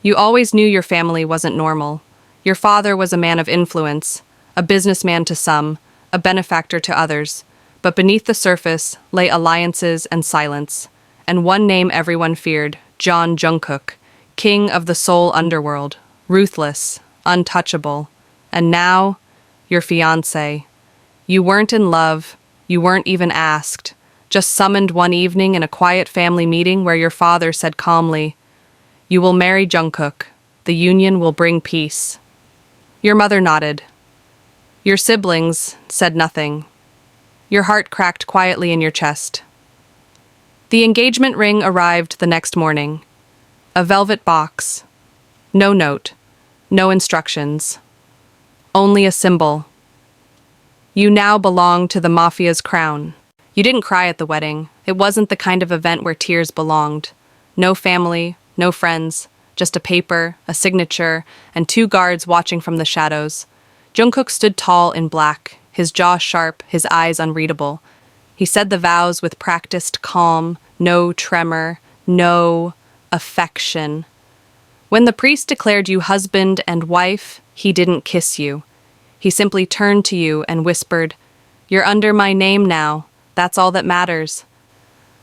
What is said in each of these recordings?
You always knew your family wasn't normal. Your father was a man of influence, a businessman to some, a benefactor to others, but beneath the surface lay alliances and silence, and one name everyone feared, Jungkook, king of the Seoul underworld, ruthless, untouchable. And now, your fiancé. You weren't in love, you weren't even asked, just summoned one evening in a quiet family meeting where your father said calmly, "You will marry Jungkook. The union will bring peace." Your mother nodded. Your siblings said nothing. Your heart cracked quietly in your chest. The engagement ring arrived the next morning. A velvet box. No note. No instructions. Only a symbol. You now belong to the Mafia's crown. You didn't cry at the wedding. It wasn't the kind of event where tears belonged. No family, no friends, just a paper, a signature, and two guards watching from the shadows. Jungkook stood tall in black, his jaw sharp, his eyes unreadable. He said the vows with practiced calm, no tremor, no affection. When the priest declared you husband and wife, he didn't kiss you. He simply turned to you and whispered, "You're under my name now. That's all that matters."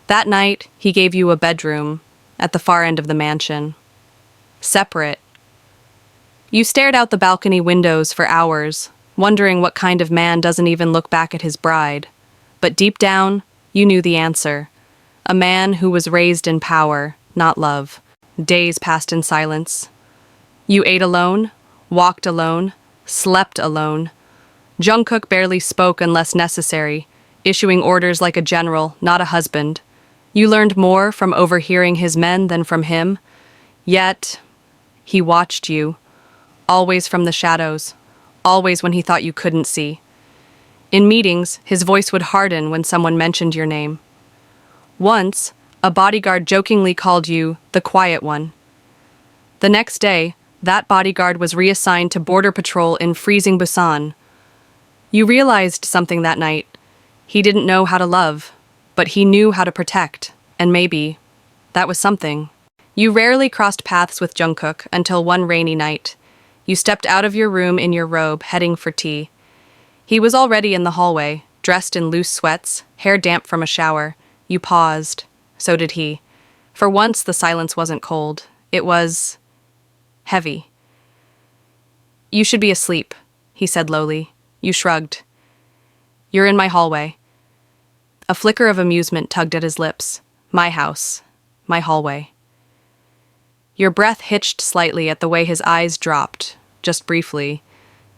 That night, he gave you a bedroom at the far end of the mansion. Separate. You stared out the balcony windows for hours, wondering what kind of man doesn't even look back at his bride. But deep down, you knew the answer. A man who was raised in power, not love. Days passed in silence. You ate alone, walked alone, slept alone. Jungkook barely spoke unless necessary, issuing orders like a general, not a husband. You learned more from overhearing his men than from him. Yet, he watched you, always from the shadows, always when he thought you couldn't see. In meetings, his voice would harden when someone mentioned your name. Once, a bodyguard jokingly called you the quiet one. The next day, that bodyguard was reassigned to border patrol in freezing Busan. You realized something that night. He didn't know how to love, but he knew how to protect, and maybe that was something. You rarely crossed paths with Jungkook until one rainy night. You stepped out of your room in your robe, heading for tea. He was already in the hallway, dressed in loose sweats, hair damp from a shower. You paused. So did he. For once, the silence wasn't cold. It was heavy. "You should be asleep," he said lowly. You shrugged. "You're in my hallway." A flicker of amusement tugged at his lips. My house. My hallway. Your breath hitched slightly at the way his eyes dropped, just briefly,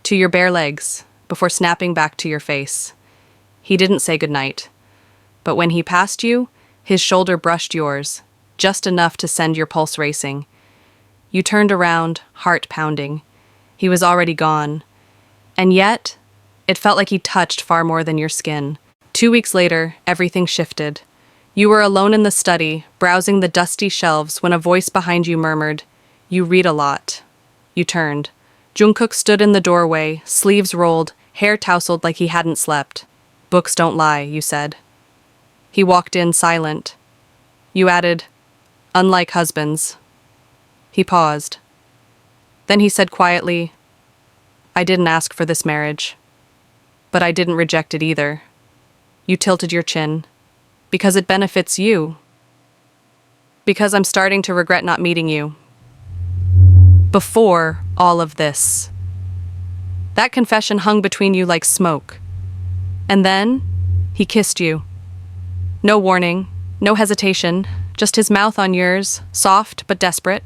to your bare legs, before snapping back to your face. He didn't say goodnight. But when he passed you, his shoulder brushed yours, just enough to send your pulse racing. You turned around, heart pounding. He was already gone. And yet, it felt like he touched far more than your skin. 2 weeks later, everything shifted. You were alone in the study, browsing the dusty shelves when a voice behind you murmured, "You read a lot." You turned. Jungkook stood in the doorway, sleeves rolled, hair tousled like he hadn't slept. "Books don't lie," you said. He walked in silent. You added, "Unlike husbands." He paused. Then he said quietly, "I didn't ask for this marriage, but I didn't reject it either." You tilted your chin. "Because it benefits you. Because I'm starting to regret not meeting you. Before all of this." That confession hung between you like smoke. And then, he kissed you. No warning, no hesitation, just his mouth on yours, soft but desperate,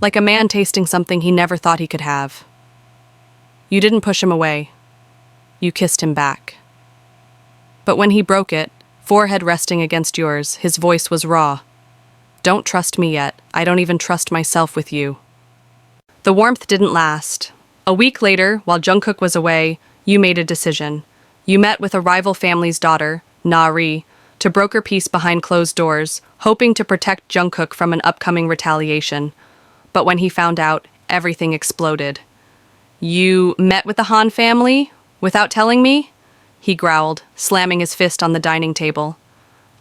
like a man tasting something he never thought he could have. You didn't push him away. You kissed him back. But when he broke it, forehead resting against yours, his voice was raw. "Don't trust me yet. I don't even trust myself with you." The warmth didn't last. A week later, while Jungkook was away, you made a decision. You met with a rival family's daughter, Nari, to broker peace behind closed doors, hoping to protect Jungkook from an upcoming retaliation. But when he found out, everything exploded. "You met with the Han family? Without telling me?" He growled, slamming his fist on the dining table.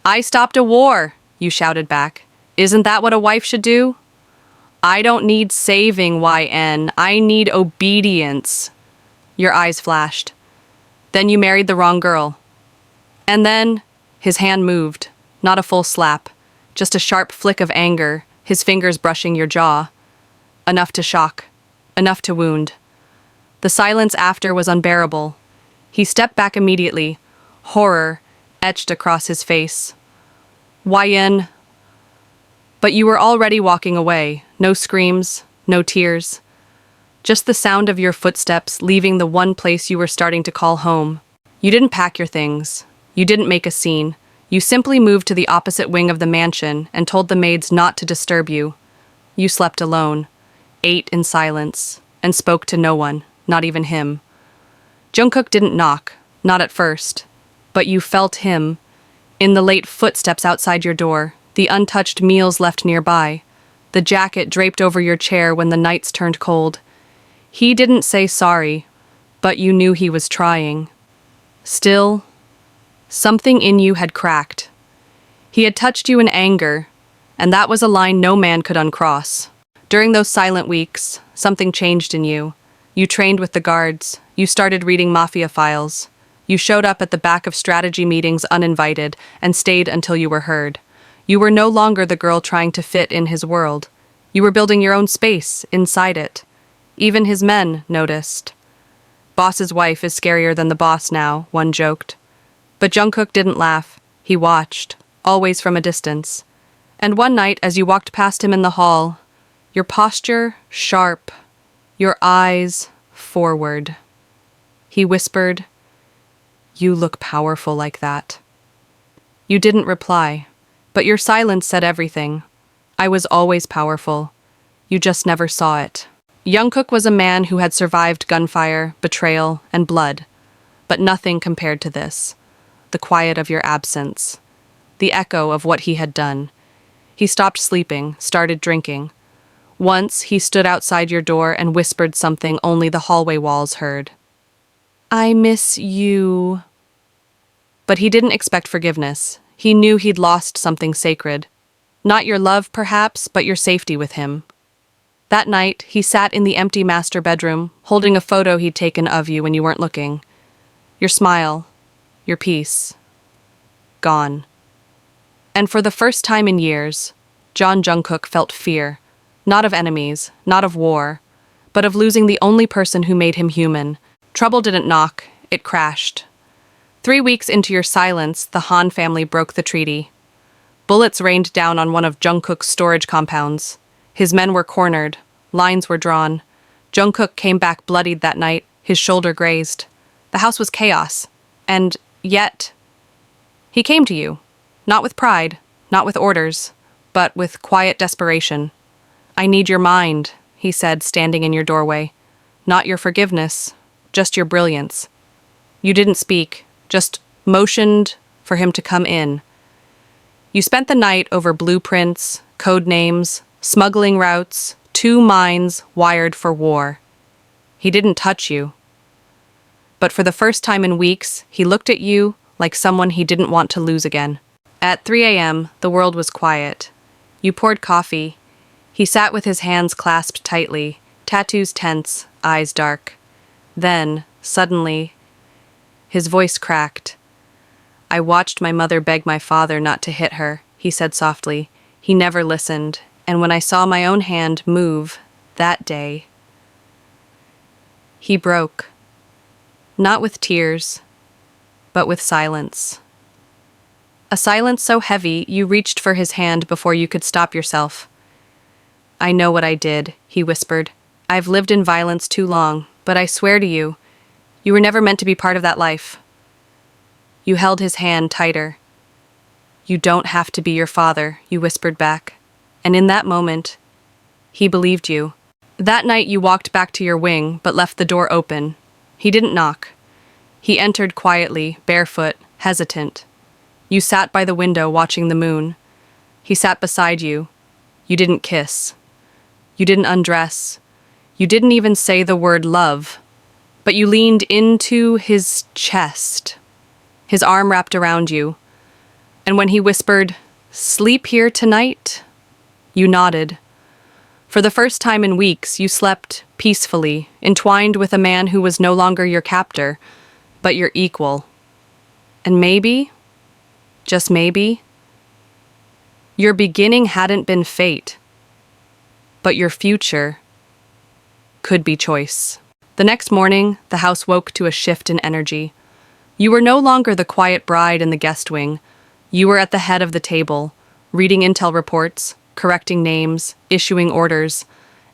"I stopped a war," you shouted back. "Isn't that what a wife should do?" I don't need saving, YN. I need obedience. Your eyes flashed. Then you married the wrong girl. And then his hand moved, not a full slap, just a sharp flick of anger, his fingers brushing your jaw. Enough to shock, enough to wound. The silence after was unbearable. He stepped back immediately, horror etched across his face. YN. But you were already walking away, no screams, no tears. Just the sound of your footsteps leaving the one place you were starting to call home. You didn't pack your things. You didn't make a scene. You simply moved to the opposite wing of the mansion and told the maids not to disturb you. You slept alone, ate in silence, and spoke to no one, not even him. Jungkook didn't knock, not at first, but you felt him, in the late footsteps outside your door, the untouched meals left nearby, the jacket draped over your chair when the nights turned cold. He didn't say sorry, but you knew he was trying. Still, something in you had cracked. He had touched you in anger, and that was a line no man could uncross. During those silent weeks, something changed in you. You trained with the guards. You started reading Mafia files. You showed up at the back of strategy meetings uninvited and stayed until you were heard. You were no longer the girl trying to fit in his world. You were building your own space inside it. Even his men noticed. Boss's wife is scarier than the boss now, one joked. But Jungkook didn't laugh. He watched, always from a distance. And one night, as you walked past him in the hall, your posture sharp, your eyes forward. He whispered, "You look powerful like that." You didn't reply, but your silence said everything. I was always powerful. You just never saw it. Jungkook was a man who had survived gunfire, betrayal, and blood, but nothing compared to this. The quiet of your absence. The echo of what he had done. He stopped sleeping, started drinking. Once, he stood outside your door and whispered something only the hallway walls heard. "I miss you." But he didn't expect forgiveness. He knew he'd lost something sacred. Not your love, perhaps, but your safety with him. That night, he sat in the empty master bedroom, holding a photo he'd taken of you when you weren't looking. Your smile, your peace, gone. And for the first time in years, Jungkook felt fear, not of enemies, not of war, but of losing the only person who made him human. Trouble didn't knock, it crashed. 3 weeks into your silence, the Han family broke the treaty. Bullets rained down on one of Jungkook's storage compounds. His men were cornered, lines were drawn. Jungkook came back bloodied that night, his shoulder grazed. The house was chaos, and yet he came to you, not with pride, not with orders, but with quiet desperation. "I need your mind," he said, standing in your doorway. "Not your forgiveness, just your brilliance." You didn't speak, just motioned for him to come in. You spent the night over blueprints, code names, smuggling routes, 2 minds wired for war. He didn't touch you. But for the first time in weeks, he looked at you like someone he didn't want to lose again. At 3 a.m., the world was quiet. You poured coffee. He sat with his hands clasped tightly, tattoos tense, eyes dark. Then, suddenly, his voice cracked. "I watched my mother beg my father not to hit her," he said softly. "He never listened, and when I saw my own hand move, that day..." He broke. Not with tears, but with silence. A silence so heavy you reached for his hand before you could stop yourself. "I know what I did," he whispered. "I've lived in violence too long, but I swear to you, you were never meant to be part of that life." You held his hand tighter. "You don't have to be your father," you whispered back. And in that moment, he believed you. That night you walked back to your wing, but left the door open. He didn't knock. He entered quietly, barefoot, hesitant. You sat by the window watching the moon. He sat beside you. You didn't kiss. You didn't undress. You didn't even say the word love. But you leaned into his chest. His arm wrapped around you. And when he whispered, "Sleep here tonight," you nodded. For the first time in weeks, you slept peacefully, entwined with a man who was no longer your captor, but your equal. And maybe, just maybe, your beginning hadn't been fate, but your future could be choice. The next morning, the house woke to a shift in energy. You were no longer the quiet bride in the guest wing. You were at the head of the table, reading intel reports, correcting names, issuing orders,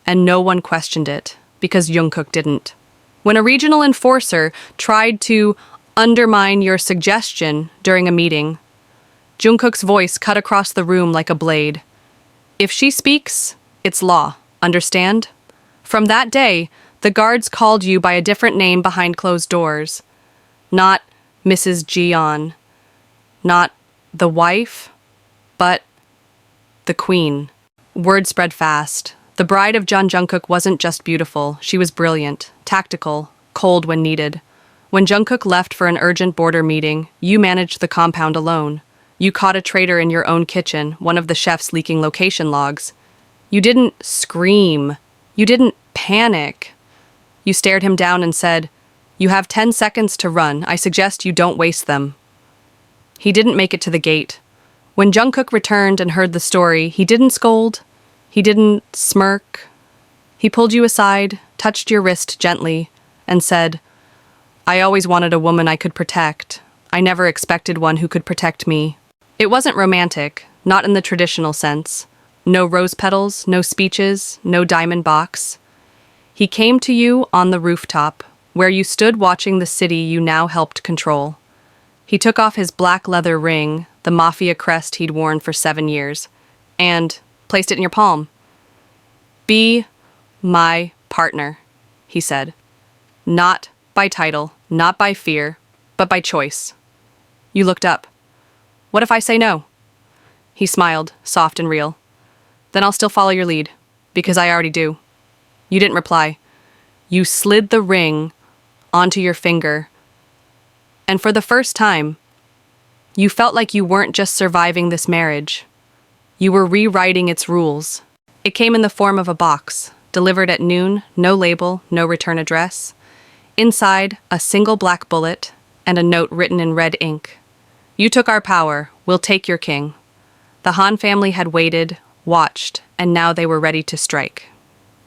and no one questioned it, because Jungkook didn't. When a regional enforcer tried to undermine your suggestion during a meeting, Jungkook's voice cut across the room like a blade. If she speaks, it's law, understand? From that day, the guards called you by a different name behind closed doors. Not Mrs. Jeon, not the wife, but the queen. Word spread fast. The bride of Jungkook wasn't just beautiful, she was brilliant, tactical, cold when needed. When Jungkook left for an urgent border meeting, you managed the compound alone. You caught a traitor in your own kitchen, one of the chefs leaking location logs. You didn't scream. You didn't panic. You stared him down and said, "You have 10 seconds to run. I suggest you don't waste them." He didn't make it to the gate. When Jungkook returned and heard the story, he didn't scold. He didn't smirk. He pulled you aside, touched your wrist gently, and said, "I always wanted a woman I could protect. I never expected one who could protect me." It wasn't romantic, not in the traditional sense. No rose petals, no speeches, no diamond box. He came to you on the rooftop, where you stood watching the city you now helped control. He took off his black leather ring, the Mafia crest he'd worn for 7 years, and placed it in your palm. "Be my partner," he said. Not by title, not by fear, but by choice. You looked up. "What if I say no?" He smiled, soft and real. "Then I'll still follow your lead, because I already do." You didn't reply. You slid the ring onto your finger, and for the first time, you felt like you weren't just surviving this marriage. You were rewriting its rules. It came in the form of a box, delivered at noon, no label, no return address. Inside, a single black bullet and a note written in red ink. "You took our power, we'll take your king." The Han family had waited, watched, and now they were ready to strike.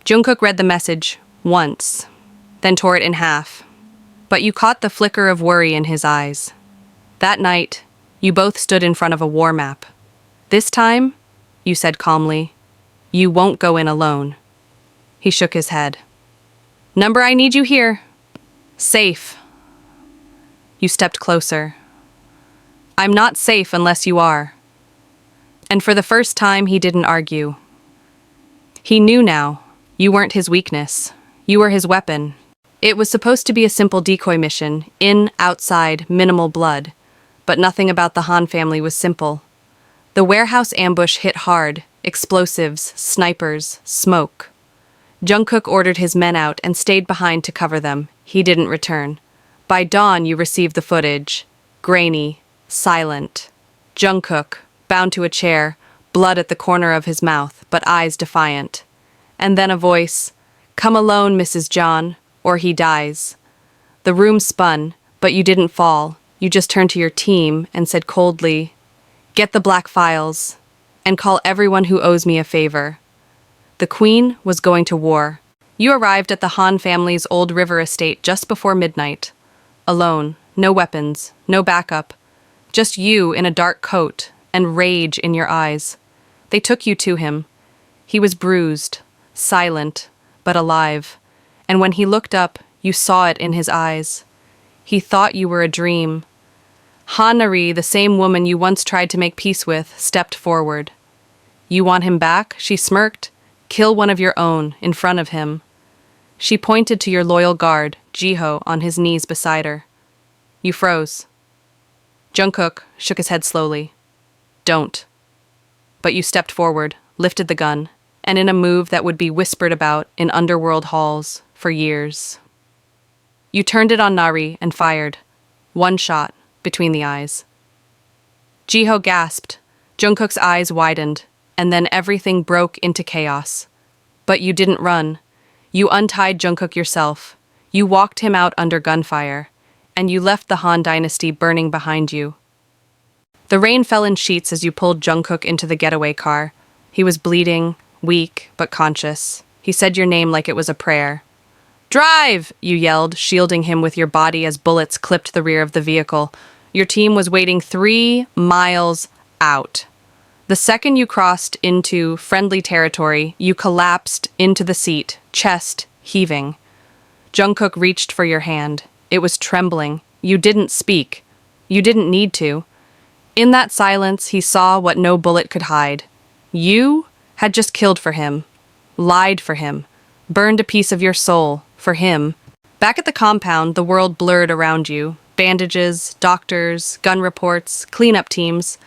Jungkook read the message once, then tore it in half. But you caught the flicker of worry in his eyes. That night, you both stood in front of a war map. "This time," you said calmly, "you won't go in alone." He shook his head. "Number, I need you here." "Safe." You stepped closer. "I'm not safe unless you are." And for the first time, he didn't argue. He knew now. You weren't his weakness. You were his weapon. It was supposed to be a simple decoy mission, in, outside, minimal blood. But nothing about the Han family was simple. The warehouse ambush hit hard, explosives, snipers, smoke. Jungkook ordered his men out and stayed behind to cover them. He didn't return. By dawn, you received the footage. Grainy, silent. Jungkook, bound to a chair, blood at the corner of his mouth, but eyes defiant. And then a voice, "Come alone, Mrs. John, or he dies." The room spun, but you didn't fall. You just turned to your team and said coldly, "Get the black files, and call everyone who owes me a favor." The Queen was going to war. You arrived at the Han family's Old River estate just before midnight. Alone, no weapons, no backup. Just you in a dark coat and rage in your eyes. They took you to him. He was bruised, silent, but alive. And when he looked up, you saw it in his eyes. He thought you were a dream. Hanari, the same woman you once tried to make peace with, stepped forward. "You want him back?" she smirked. "Kill one of your own, in front of him." She pointed to your loyal guard, Jiho, on his knees beside her. You froze. Jungkook shook his head slowly. "Don't." But you stepped forward, lifted the gun, and in a move that would be whispered about in underworld halls for years. You turned it on Nari and fired. One shot, between the eyes. Jiho gasped. Jungkook's eyes widened, and then everything broke into chaos. But you didn't run. You untied Jungkook yourself. You walked him out under gunfire. And you left the Han dynasty burning behind you. The rain fell in sheets as you pulled Jungkook into the getaway car. He was bleeding, weak, but conscious. He said your name like it was a prayer. "Drive!" you yelled, shielding him with your body as bullets clipped the rear of the vehicle. Your team was waiting 3 miles out. The second you crossed into friendly territory, you collapsed into the seat, chest heaving. Jungkook reached for your hand. It was trembling. You didn't speak. You didn't need to. In that silence, he saw what no bullet could hide. You had just killed for him, lied for him, burned a piece of your soul for him. Back at the compound, the world blurred around you. Bandages, doctors, gun reports, cleanup teams.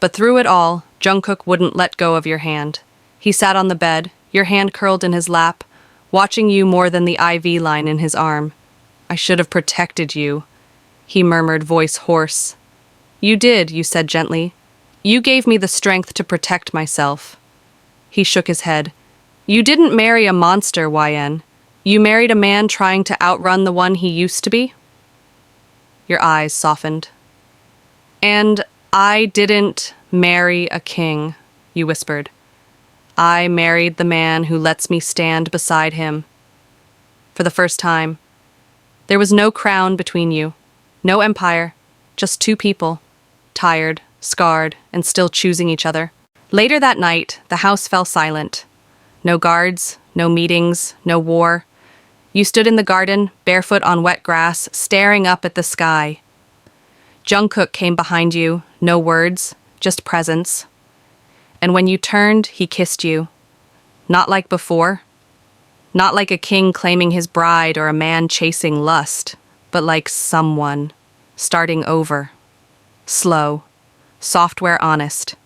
But through it all, Jungkook wouldn't let go of your hand. He sat on the bed, your hand curled in his lap, watching you more than the IV line in his arm. "I should have protected you," he murmured, voice hoarse. "You did," you said gently. "You gave me the strength to protect myself." He shook his head. "You didn't marry a monster, YN. You married a man trying to outrun the one he used to be?" Your eyes softened. "And I didn't marry a king," you whispered. "I married the man who lets me stand beside him." For the first time, there was no crown between you, no empire, just 2 people, tired, scarred, and still choosing each other. Later that night, the house fell silent. No guards, no meetings, no war. You stood in the garden, barefoot on wet grass, staring up at the sky. Jungkook came behind you, no words, just presence. And when you turned, he kissed you. Not like before. Not like a king claiming his bride or a man chasing lust, but like someone, starting over. Slow, software honest.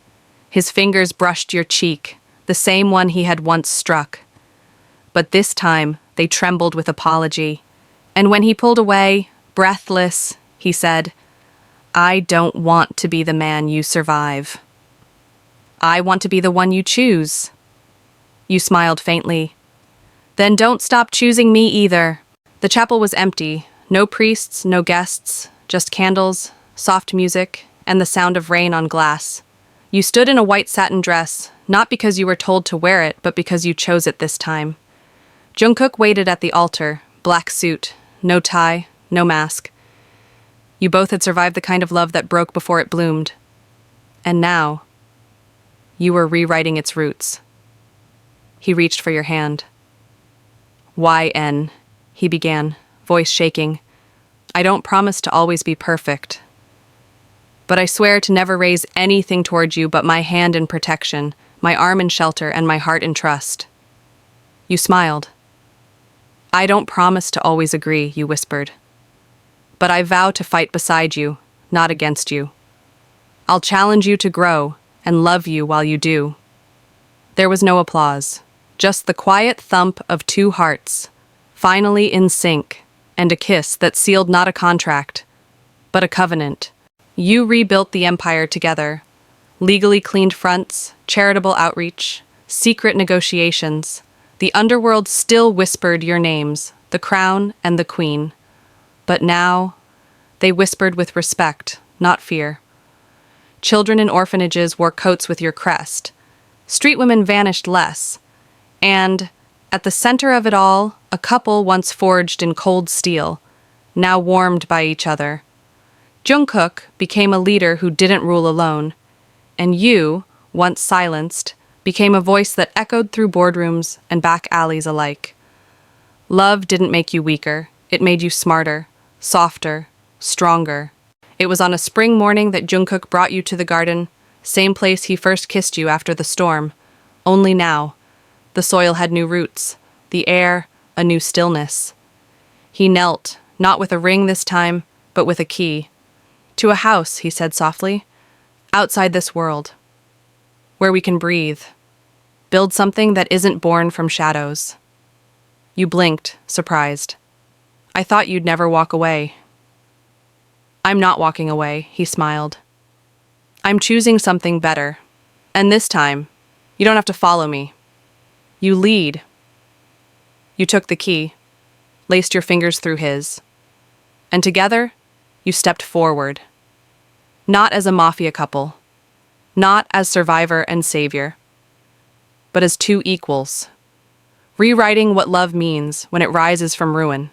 His fingers brushed your cheek, the same one he had once struck. But this time, they trembled with apology. And when he pulled away, breathless, he said, "I don't want to be the man you survive. I want to be the one you choose." You smiled faintly. "Then don't stop choosing me either." The chapel was empty. No priests, no guests, just candles, soft music, and the sound of rain on glass. You stood in a white satin dress, not because you were told to wear it, but because you chose it this time. Jungkook waited at the altar, black suit, no tie, no mask. You both had survived the kind of love that broke before it bloomed. And now, you were rewriting its roots. He reached for your hand. "YN," he began, voice shaking. "I don't promise to always be perfect. But I swear to never raise anything towards you but my hand in protection, my arm in shelter, and my heart in trust." You smiled. "I don't promise to always agree," you whispered. "But I vow to fight beside you, not against you. I'll challenge you to grow and love you while you do." There was no applause, just the quiet thump of 2 hearts, finally in sync, and a kiss that sealed not a contract, but a covenant. You rebuilt the empire together, legally cleaned fronts, charitable outreach, secret negotiations. The underworld still whispered your names, the crown and the queen. But now, they whispered with respect, not fear. Children in orphanages wore coats with your crest. Street women vanished less. And, at the center of it all, a couple once forged in cold steel, now warmed by each other. Jungkook became a leader who didn't rule alone. And you, once silenced, became a voice that echoed through boardrooms and back alleys alike. Love didn't make you weaker. It made you smarter, softer, stronger. It was on a spring morning that Jungkook brought you to the garden, same place he first kissed you after the storm. Only now, the soil had new roots, the air, a new stillness. He knelt, not with a ring this time, but with a key. "To a house," he said softly, "outside this world, where we can breathe, build something that isn't born from shadows." You blinked, surprised. "I thought you'd never walk away." "I'm not walking away," he smiled. "I'm choosing something better. And this time, you don't have to follow me. You lead, You took the key, laced your fingers through his, and together, you stepped forward. Not as a mafia couple, not as survivor and savior, but as two equals, rewriting what love means when it rises from ruin.